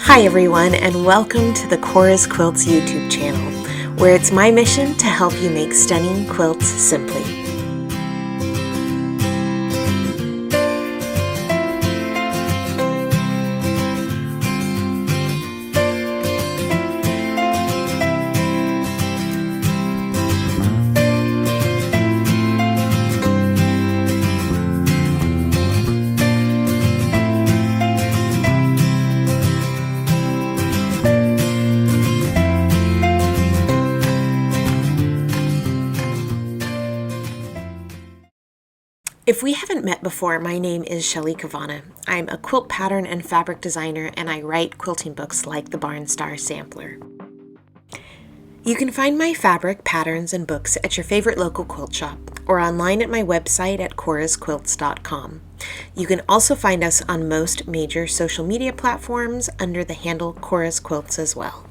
Hi everyone, and welcome to the Cora's Quilts YouTube channel, where it's my mission to help you make stunning quilts simply. If we haven't met before, my name is Shelley Cavanna. I'm a quilt pattern and fabric designer, and I write quilting books like the Barn Star Sampler. You can find my fabric, patterns, and books at your favorite local quilt shop or online at my website at corasquilts.com. You can also find us on most major social media platforms under the handle Cora's Quilts as well.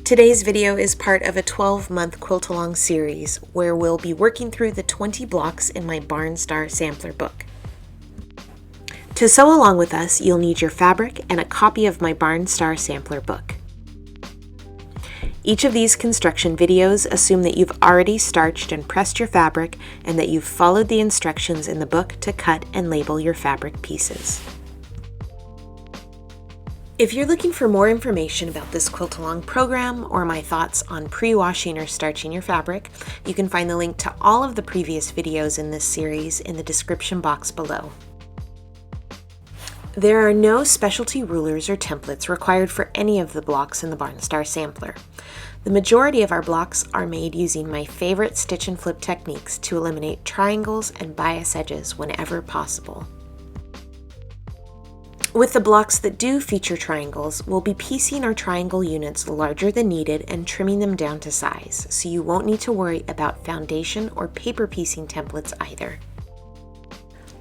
Today's video is part of a 12-month quilt-along series where we'll be working through the 20 blocks in my Barn Star Sampler book. To sew along with us, you'll need your fabric and a copy of my Barn Star Sampler book. Each of these construction videos assume that you've already starched and pressed your fabric and that you've followed the instructions in the book to cut and label your fabric pieces. If you're looking for more information about this quilt-along program or my thoughts on pre-washing or starching your fabric, you can find the link to all of the previous videos in this series in the description box below. There are no specialty rulers or templates required for any of the blocks in the Barn Star Sampler. The majority of our blocks are made using my favorite stitch and flip techniques to eliminate triangles and bias edges whenever possible. With the blocks that do feature triangles, we'll be piecing our triangle units larger than needed and trimming them down to size, so you won't need to worry about foundation or paper piecing templates either.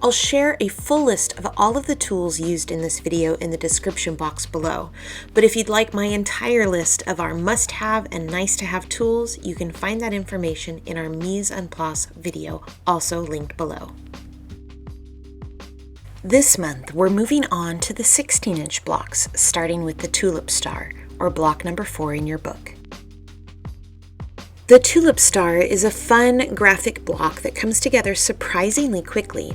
I'll share a full list of all of the tools used in this video in the description box below, but if you'd like my entire list of our must-have and nice-to-have tools, you can find that information in our Mise En Place video, also linked below. This month, we're moving on to the 16-inch blocks, starting with the Tulip Star, or block number 4 in your book. The Tulip Star is a fun graphic block that comes together surprisingly quickly.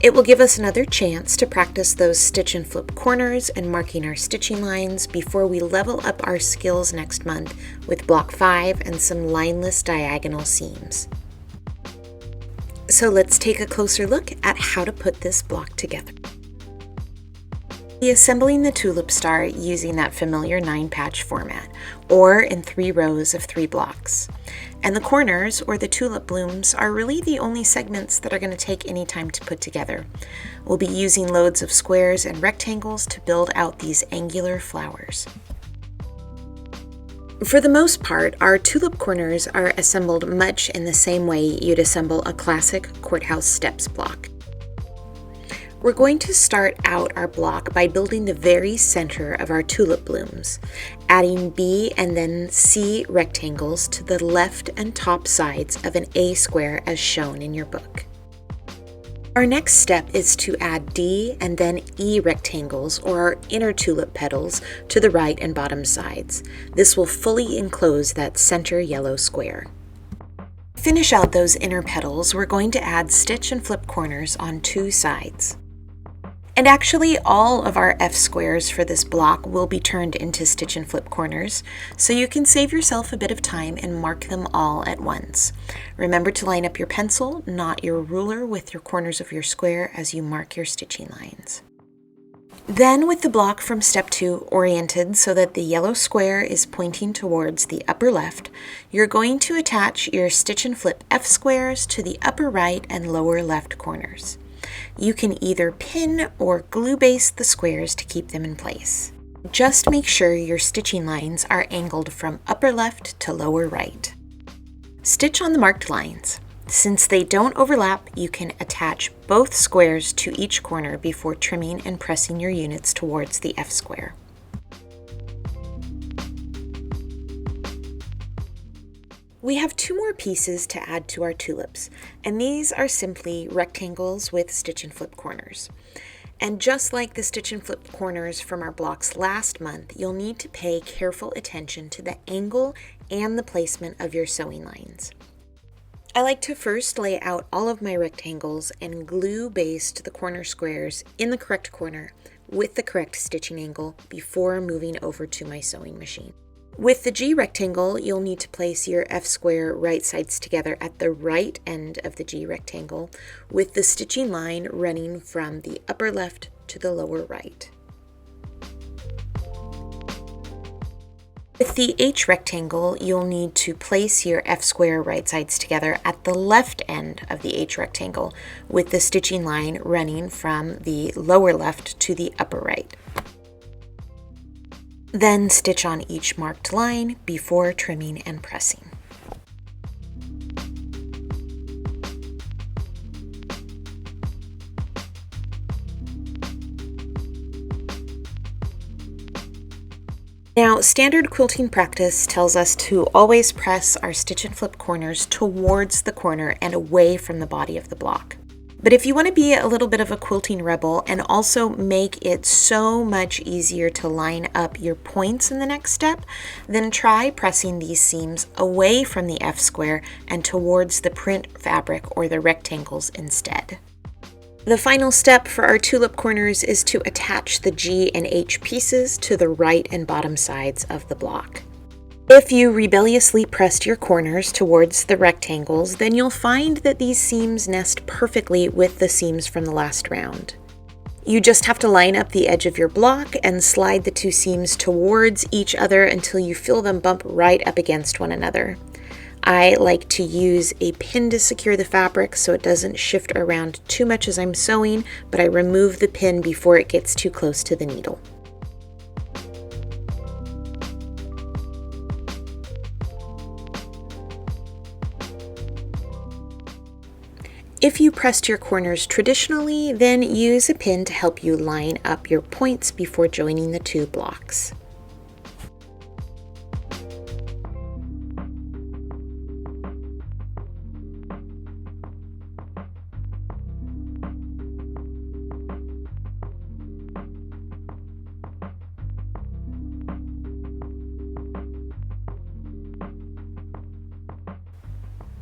It will give us another chance to practice those stitch and flip corners and marking our stitching lines before we level up our skills next month with block 5 and some lineless diagonal seams. So let's take a closer look at how to put this block together. Be assembling the Tulip Star using that familiar 9-patch format, or in 3 rows of 3 blocks. And the corners, or the tulip blooms, are really the only segments that are going to take any time to put together. We'll be using loads of squares and rectangles to build out these angular flowers. For the most part, our tulip corners are assembled much in the same way you'd assemble a classic courthouse steps block. We're going to start out our block by building the very center of our tulip blooms, adding B and then C rectangles to the left and top sides of an A square as shown in your book. Our next step is to add D and then E rectangles, or our inner tulip petals, to the right and bottom sides. This will fully enclose that center yellow square. To finish out those inner petals, we're going to add stitch and flip corners on 2 sides. And actually, all of our F squares for this block will be turned into stitch and flip corners, so you can save yourself a bit of time and mark them all at once. Remember to line up your pencil, not your ruler, with your corners of your square as you mark your stitching lines. Then, with the block from step 2 oriented so that the yellow square is pointing towards the upper left, you're going to attach your stitch and flip F squares to the upper right and lower left corners. You can either pin or glue base the squares to keep them in place. Just make sure your stitching lines are angled from upper left to lower right. Stitch on the marked lines. Since they don't overlap, you can attach both squares to each corner before trimming and pressing your units towards the F square. We have 2 more pieces to add to our tulips, and these are simply rectangles with stitch and flip corners. And just like the stitch and flip corners from our blocks last month, you'll need to pay careful attention to the angle and the placement of your sewing lines. I like to first lay out all of my rectangles and glue baste the corner squares in the correct corner with the correct stitching angle before moving over to my sewing machine. With the G rectangle, you'll need to place your F square right sides together at the right end of the G rectangle with the stitching line running from the upper left to the lower right. With the H rectangle, you'll need to place your F square right sides together at the left end of the H rectangle with the stitching line running from the lower left to the upper right. Then stitch on each marked line before trimming and pressing. Now, standard quilting practice tells us to always press our stitch and flip corners towards the corner and away from the body of the block. But if you want to be a little bit of a quilting rebel and also make it so much easier to line up your points in the next step, then try pressing these seams away from the F square and towards the print fabric or the rectangles instead. The final step for our tulip corners is to attach the G and H pieces to the right and bottom sides of the block. If you rebelliously pressed your corners towards the rectangles, then you'll find that these seams nest perfectly with the seams from the last round. You just have to line up the edge of your block and slide the two seams towards each other until you feel them bump right up against one another. I like to use a pin to secure the fabric so it doesn't shift around too much as I'm sewing, but I remove the pin before it gets too close to the needle. If you pressed your corners traditionally, then use a pin to help you line up your points before joining the two blocks.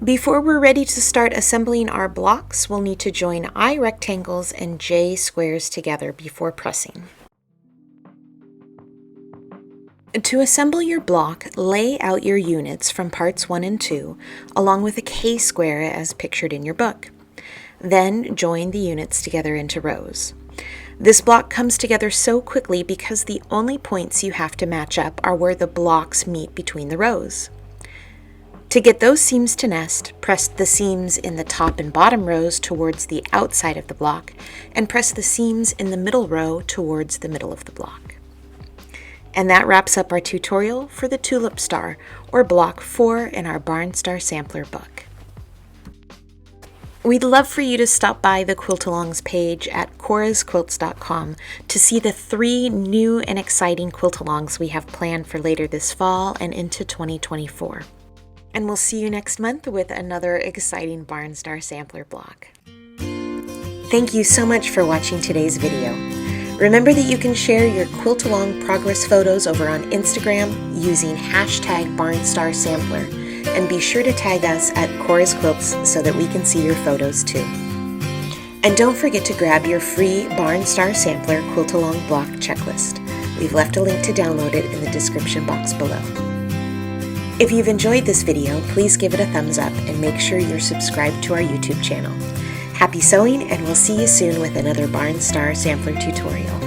Before we're ready to start assembling our blocks, we'll need to join I rectangles and J squares together before pressing. To assemble your block, lay out your units from parts 1 and 2, along with a K square as pictured in your book. Then join the units together into rows. This block comes together so quickly because the only points you have to match up are where the blocks meet between the rows. To get those seams to nest, press the seams in the top and bottom rows towards the outside of the block, and press the seams in the middle row towards the middle of the block. And that wraps up our tutorial for the Tulip Star, or Block 4 in our Barn Star Sampler book. We'd love for you to stop by the Quilt-alongs page at corasquilts.com to see the 3 new and exciting quilt-alongs we have planned for later this fall and into 2024. And we'll see you next month with another exciting Barn Star Sampler block. Thank you so much for watching today's video. Remember that you can share your quilt-along progress photos over on Instagram using #BarnstarSampler, and be sure to tag us at Cora's Quilts so that we can see your photos too. And don't forget to grab your free Barn Star Sampler quilt-along block checklist. We've left a link to download it in the description box below. If you've enjoyed this video, please give it a thumbs up and make sure you're subscribed to our YouTube channel. Happy sewing, and we'll see you soon with another Barn Star Sampler tutorial.